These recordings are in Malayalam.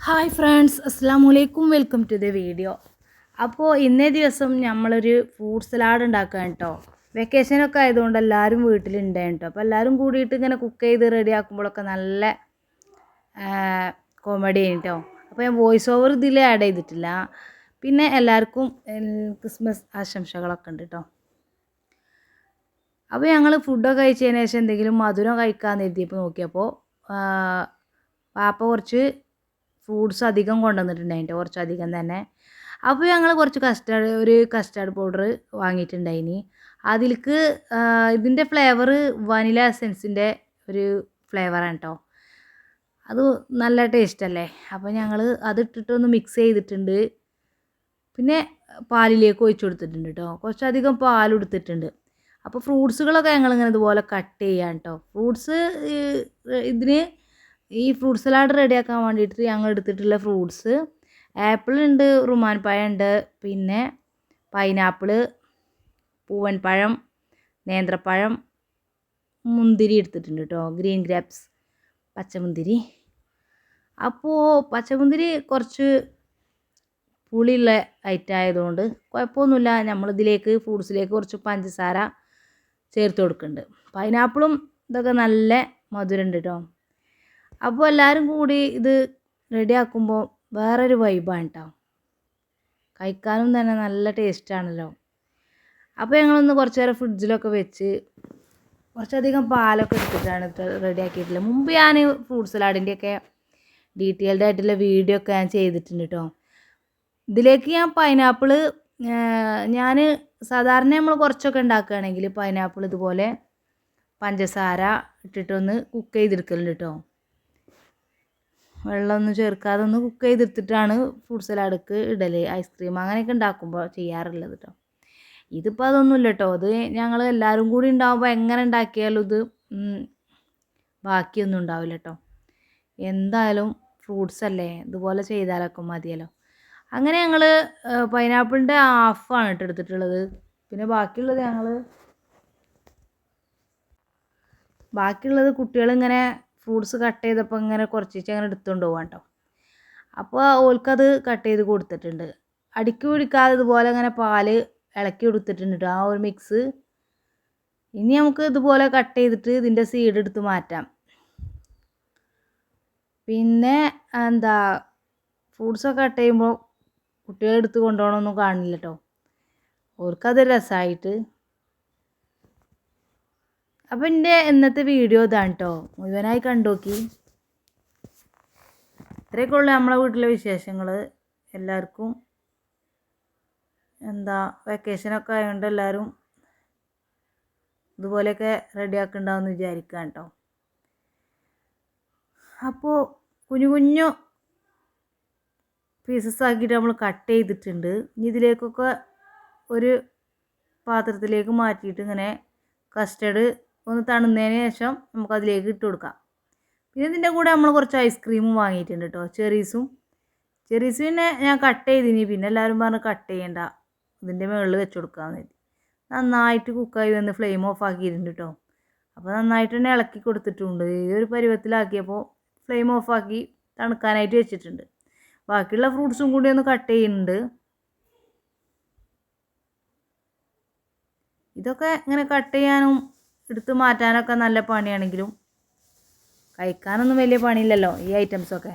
ഹായ് ഫ്രണ്ട്സ്, അസ്സലാമു അലൈക്കും. Welcome to the video. അപ്പോൾ ഇന്നേ ദിവസം നമ്മളൊരു ഫ്രൂട്ട് സലാഡ് ഉണ്ടാക്കാൻ കേട്ടോ. വെക്കേഷനൊക്കെ ആയതുകൊണ്ട് എല്ലാവരും വീട്ടിലുണ്ടായി കേട്ടോ. അപ്പോൾ എല്ലാവരും കൂടിയിട്ട് ഇങ്ങനെ കുക്ക് ചെയ്ത് റെഡി ആക്കുമ്പോഴൊക്കെ നല്ല കോമഡി കേട്ടോ. അപ്പോൾ ഞാൻ വോയിസ് ഓവർ ഇതിൽ ആഡ് ചെയ്തിട്ടില്ല. പിന്നെ എല്ലാവർക്കും ക്രിസ്മസ് ആശംസകളൊക്കെ ഉണ്ട് കേട്ടോ. അപ്പോൾ ഞങ്ങൾ ഫുഡൊക്കെ കഴിച്ചതിന് ശേഷം എന്തെങ്കിലും മധുരം കഴിക്കാമെന്ന് എഴുതിയപ്പോൾ നോക്കിയപ്പോൾ പാപ്പ കുറച്ച് ഫ്രൂട്ട്സ് അധികം കൊണ്ടുവന്നിട്ടുണ്ടായിട്ടോ, കുറച്ചധികം തന്നെ. അപ്പോൾ ഞങ്ങൾ കുറച്ച് കസ്റ്റാർഡ് പൗഡർ വാങ്ങിയിട്ടുണ്ടായിനി. അതിലേക്ക് ഇതിൻ്റെ ഫ്ലേവർ വനില എസൻസിൻ്റെ ഒരു ഫ്ലേവറാണ് കേട്ടോ. അത് നല്ല ടേസ്റ്റല്ലേ. അപ്പോൾ ഞങ്ങൾ അതിട്ടിട്ടൊന്ന് മിക്സ് ചെയ്തിട്ടുണ്ട്. പിന്നെ പാലിലേക്ക് ഒഴിച്ചു കൊടുത്തിട്ടുണ്ട് കേട്ടോ. കുറച്ചധികം പാലെടുത്തിട്ടുണ്ട്. അപ്പോൾ ഫ്രൂട്ട്സുകളൊക്കെ ഞങ്ങളിങ്ങനെ ഇതുപോലെ കട്ട് ചെയ്യാം കേട്ടോ. ഫ്രൂട്ട്സ് ഇതിന് ഈ ഫ്രൂട്ട് സലാഡ് റെഡിയാക്കാൻ വേണ്ടിയിട്ട് ഞങ്ങൾ എടുത്തിട്ടുള്ള ഫ്രൂട്ട്സ് ആപ്പിൾ ഉണ്ട്, റുമാൻ പഴം ഉണ്ട്, പിന്നെ പൈനാപ്പിള്, പൂവൻ പഴം, നേന്ത്രപ്പഴം, മുന്തിരി എടുത്തിട്ടുണ്ട് കേട്ടോ, ഗ്രീൻ ഗ്രാപ്സ്, പച്ചമുന്തിരി. അപ്പോൾ പച്ചമുന്തിരി കുറച്ച് പുളിയുള്ള ഐറ്റം ആയതുകൊണ്ട് കുഴപ്പമൊന്നുമില്ല. നമ്മളിതിലേക്ക് ഫ്രൂട്ട്സിലേക്ക് കുറച്ച് പഞ്ചസാര ചേർത്ത് കൊടുക്കുന്നുണ്ട്. പൈനാപ്പിളും ഇതൊക്കെ നല്ല മധുരമുണ്ട് കേട്ടോ. അപ്പോൾ എല്ലാവരും കൂടി ഇത് റെഡിയാക്കുമ്പോൾ വേറൊരു വൈബാണ് കേട്ടോ. കഴിക്കാനും തന്നെ നല്ല ടേസ്റ്റാണല്ലോ. അപ്പോൾ ഞങ്ങളൊന്ന് കുറച്ച് നേരം ഫ്രിഡ്ജിലൊക്കെ വെച്ച് കുറച്ചധികം പാലൊക്കെ എടുത്തിട്ടാണ് റെഡിയാക്കിയിട്ടുള്ളത്. മുമ്പ് ഞാൻ ഫ്രൂട്ട് സലാഡിൻ്റെയൊക്കെ ഡീറ്റെയിൽഡ് ആയിട്ടുള്ള വീഡിയോ ഒക്കെ ഞാൻ ചെയ്തിട്ടുണ്ട് കേട്ടോ. ഇതിലേക്ക് ഞാൻ പൈനാപ്പിള് ഞാൻ സാധാരണ നമ്മൾ കുറച്ചൊക്കെ ഉണ്ടാക്കുകയാണെങ്കിൽ പൈനാപ്പിൾ ഇതുപോലെ പഞ്ചസാര ഇട്ടിട്ടൊന്ന് കുക്ക് ചെയ്തെടുക്കലുണ്ട് കേട്ടോ. വെള്ളമൊന്നും ചേർക്കാതെ ഒന്ന് കുക്ക് ചെയ്തെടുത്തിട്ടാണ് ഫ്രൂട്ട് സലാഡൊക്കെ ഇടൽ. ഐസ്ക്രീം അങ്ങനെയൊക്കെ ഉണ്ടാക്കുമ്പോൾ ചെയ്യാറുള്ളത് കേട്ടോ. ഇതിപ്പോൾ അതൊന്നുമില്ല കേട്ടോ. അത് ഞങ്ങൾ എല്ലാവരും കൂടി ഉണ്ടാകുമ്പോൾ എങ്ങനെ ഉണ്ടാക്കിയാലും ഇത് ബാക്കിയൊന്നും ഉണ്ടാവില്ല കേട്ടോ. എന്തായാലും ഫ്രൂട്ട്സ് അല്ലേ, ഇതുപോലെ ചെയ്താലൊക്കെ മതിയല്ലോ. അങ്ങനെ ഞങ്ങൾ പൈനാപ്പിളിൻ്റെ ഹാഫാണ് കേട്ടോ എടുത്തിട്ടുള്ളത്. പിന്നെ ബാക്കിയുള്ളത് കുട്ടികളിങ്ങനെ ഫ്രൂട്ട്സ് കട്ട് ചെയ്തപ്പോൾ ഇങ്ങനെ കുറച്ച് അങ്ങനെ എടുത്തുകൊണ്ട് പോകാം കേട്ടോ. അപ്പോൾ ഓൾക്കത് കട്ട് ചെയ്ത് കൊടുത്തിട്ടുണ്ട്. അടിക്ക് പിടിക്കാതെ ഇതുപോലെ അങ്ങനെ പാല് ഇളക്കി കൊടുത്തിട്ടുണ്ട് കേട്ടോ, ആ ഒരു മിക്സ്. ഇനി നമുക്ക് ഇതുപോലെ കട്ട് ചെയ്തിട്ട് ഇതിൻ്റെ സീഡ് എടുത്ത് മാറ്റാം. പിന്നെ ഫ്രൂട്ട്സൊക്കെ കട്ട് ചെയ്യുമ്പോൾ കുട്ടികളെടുത്ത് കൊണ്ടുപോകണമെന്നും കാണില്ല കേട്ടോ. ഓർക്കത് രസമായിട്ട്. അപ്പോൾ എൻ്റെ ഇന്നത്തെ വീഡിയോ ഇതാണ് കേട്ടോ. മുഴുവനായി കണ്ടോക്കി. ഇത്രയൊക്കെ ഉള്ളു നമ്മളെ വീട്ടിലെ വിശേഷങ്ങൾ. എല്ലാവർക്കും വെക്കേഷനൊക്കെ ആയതുകൊണ്ട് എല്ലാവരും ഇതുപോലെയൊക്കെ റെഡിയാക്കുന്നുണ്ടാവുമെന്ന് വിചാരിക്കാം കേട്ടോ. അപ്പോൾ കുഞ്ഞു കുഞ്ഞു പീസസ് ആക്കിയിട്ട് നമ്മൾ കട്ട് ചെയ്തിട്ടുണ്ട്. ഇനി ഇതിലേക്കൊക്കെ ഒരു പാത്രത്തിലേക്ക് മാറ്റിയിട്ട് ഇങ്ങനെ കസ്റ്റർഡ് ഒന്ന് തണുന്നതിന് ശേഷം നമുക്കതിലേക്ക് ഇട്ട് കൊടുക്കാം. പിന്നെ ഇതിൻ്റെ കൂടെ നമ്മൾ കുറച്ച് ഐസ്ക്രീമും വാങ്ങിയിട്ടുണ്ട് കേട്ടോ, ചെറീസ് പിന്നെ ഞാൻ കട്ട് ചെയ്തിനി. പിന്നെ എല്ലാവരും പറഞ്ഞ് കട്ട് ചെയ്യണ്ട, ഇതിൻ്റെ മുകളിൽ വെച്ച് കൊടുക്കാമെന്ന് കരുതി. നന്നായിട്ട് കുക്കായി വന്ന് ഫ്ലെയിം ഓഫ് ആക്കിയിട്ടുണ്ട് കേട്ടോ. അപ്പോൾ നന്നായിട്ട് തന്നെ ഇളക്കി കൊടുത്തിട്ടുണ്ട്. ഈ ഒരു പരുവത്തിലാക്കിയപ്പോൾ ഫ്ലെയിം ഓഫാക്കി തണുക്കാനായിട്ട് വെച്ചിട്ടുണ്ട്. ബാക്കിയുള്ള ഫ്രൂട്ട്സും കൂടി ഒന്ന് കട്ട് ചെയ്യുന്നുണ്ട്. ഇതൊക്കെ ഇങ്ങനെ കട്ട് ചെയ്യാനും എടുത്ത് മാറ്റാനൊക്കെ നല്ല പണിയാണെങ്കിലും കഴിക്കാനൊന്നും വലിയ പണിയില്ലല്ലോ ഈ ഐറ്റംസൊക്കെ.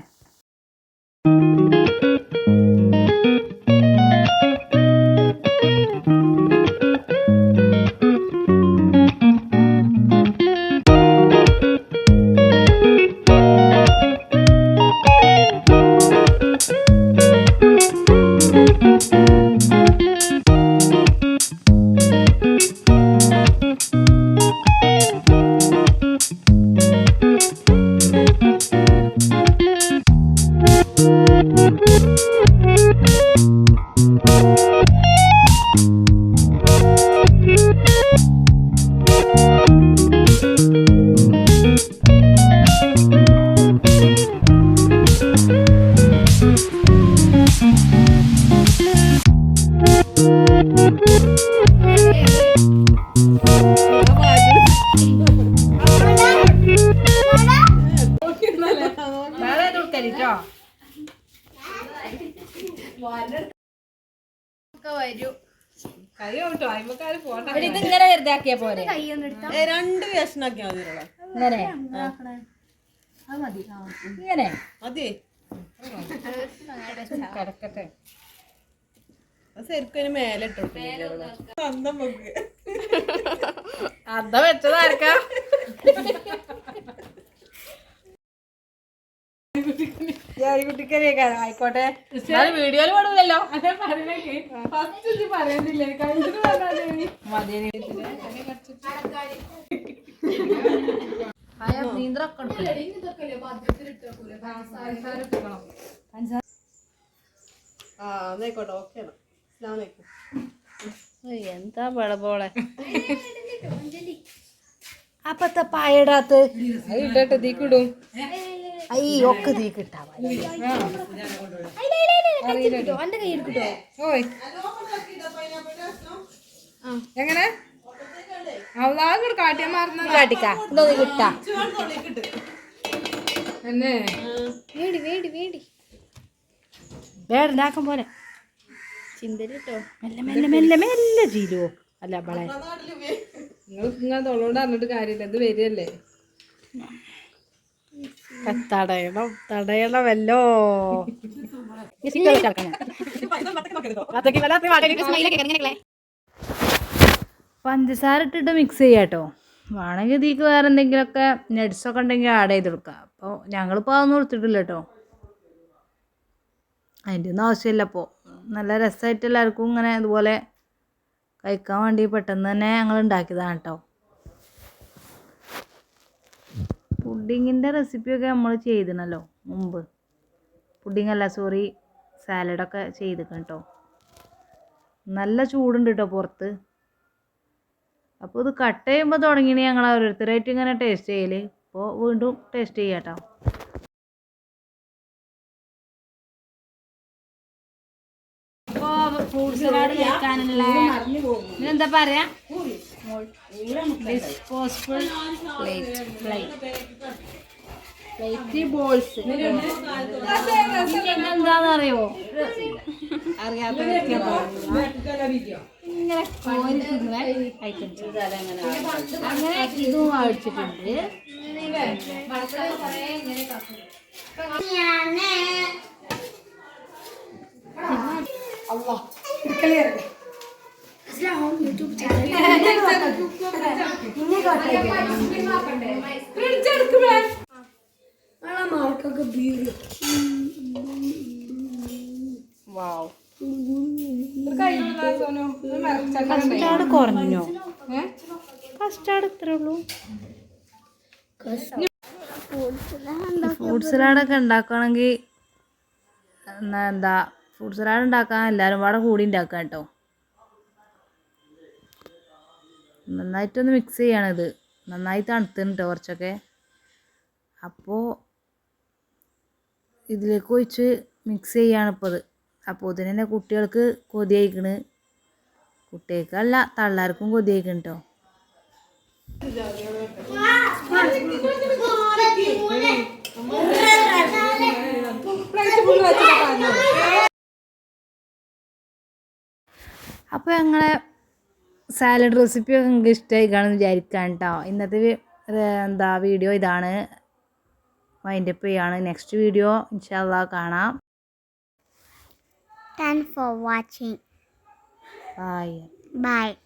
ഇതിങ്ങനെ വെറുതാക്കിയാ പോലെ രണ്ട് കഷ്ണാക്കിയാ മതി ഇങ്ങനെ മതി കിടക്കട്ടെ ശരിക്കും മേലെ ഇട്ടോട്ടെ അതാ വെച്ചതാർക്കാ കുട്ടിക്കറിയൊക്കെ ആയിക്കോട്ടെ വീഡിയോയിൽ പാടില്ലല്ലോ എന്താ പഴപോളെ അപ്പത്തെ പായടാത്ത് ഇട്ടിട്ട് തീക്കിടും ഒക്കെ തീക്കിട്ടാ എങ്ങനെ കാട്ടിയാ മാറുന്ന കാട്ടിക്കാ ഇതൊന്ന് കിട്ടാ എന്നെ വേടുണ്ടാക്കും പോലെ ചിന്തരിട്ടോ മെല്ലെ മെല്ലെ മെല്ലെ മെല്ലെ ജീരുവോ അല്ല അവളെ നിങ്ങൾ തൊള്ളോണ്ട് അറിഞ്ഞിട്ട് കാര്യമില്ല ഇത് വരികയല്ലേ തടയണമല്ലോ പഞ്ചസാര ഇട്ടിട്ട് മിക്സ് ചെയ്യാട്ടോ. വേണമെങ്കിൽ ഇതിക്ക് വേറെ എന്തെങ്കിലുമൊക്കെ നട്സൊക്കെ ഉണ്ടെങ്കിൽ ആഡ് ചെയ്ത് കൊടുക്കാം. അപ്പോൾ ഞങ്ങളിപ്പോൾ അതൊന്നും കൊടുത്തിട്ടില്ല കേട്ടോ, അതിൻ്റെ ഒന്നും ആവശ്യമില്ല. അപ്പോൾ നല്ല രസമായിട്ട് എല്ലാവർക്കും ഇങ്ങനെ ഇതുപോലെ കഴിക്കാൻ വേണ്ടി പെട്ടെന്ന് തന്നെ ഞങ്ങൾ ഉണ്ടാക്കിയതാണ് കേട്ടോ. പുഡിങ്ങിൻ്റെ റെസിപ്പിയൊക്കെ നമ്മൾ ചെയ്തിരുന്നല്ലോ മുമ്പ്. പുഡിങ്ങല്ല, സോറി, സാലഡൊക്കെ ചെയ്തിരിക്കണം കേട്ടോ. നല്ല ചൂടുണ്ട് കേട്ടോ പുറത്ത്. അപ്പോൾ ഇത് കട്ട് ചെയ്യുമ്പോൾ തുടങ്ങിയിട്ട് ഞങ്ങൾ ഓരോരുത്തരായിട്ട് ഇങ്ങനെ ടേസ്റ്റ് ചെയ്യൽ. അപ്പോൾ വീണ്ടും ടേസ്റ്റ് ചെയ്യാം കേട്ടോ. അപ്പോൾ ഫ്രൂട്ട് സലാഡ് കഴിക്കാനുള്ള എന്താ പറയാ, ഡിസ്പോസിബിൾ പ്ലേറ്റ് ബോൾസ് എന്താണെന്നറിയോ, അറിയാത്ത ഇങ്ങനെ കോരി തിന്നുന്ന ഐറ്റംസ്. അങ്ങനെ ഇതും മേടിച്ചിട്ടുണ്ട്. കസ്റ്റാർഡ് കുറഞ്ഞോ? കസ്റ്റാർഡ് ഇത്രേ ഉള്ളൂ. ഫ്രൂട്ട് സലാഡൊക്കെ ഉണ്ടാക്കുകയാണെങ്കിൽ എന്താ, ഫ്രൂട്ട് സലാഡ് ഉണ്ടാക്കാൻ എല്ലാവരും പാടെ കൂടി ഉണ്ടാക്കുക കേട്ടോ. നന്നായിട്ടൊന്ന് മിക്സ് ചെയ്യണത്. നന്നായി തണുത്തുണ്ട് കുറച്ചൊക്കെ. അപ്പോൾ ഇതിലേക്ക് ഒഴിച്ച് മിക്സ് ചെയ്യാണിപ്പോൾ ഇത്. അപ്പോൾ ഇതിന് തന്നെ കുട്ടികൾക്ക് കൊതി അയക്കണ്. കുട്ടികൾക്കല്ല, തള്ളാർക്കും കൊതി അയക്കണം കേട്ടോ. അപ്പോൾ ഞങ്ങളെ സാലഡ് റെസിപ്പിയൊക്കെ നിങ്ങൾക്ക് ഇഷ്ടമായി കാണുമെന്ന് വിചാരിക്കാം കേട്ടോ. ഇന്നത്തെ വീഡിയോ ഇതാണ്. വൈൻഡപ്പ് ചെയ്യാണ്. നെക്സ്റ്റ് വീഡിയോ ഇൻഷാ അല്ലാഹ് കാണാം. Thanks for watching. Bye. Bye.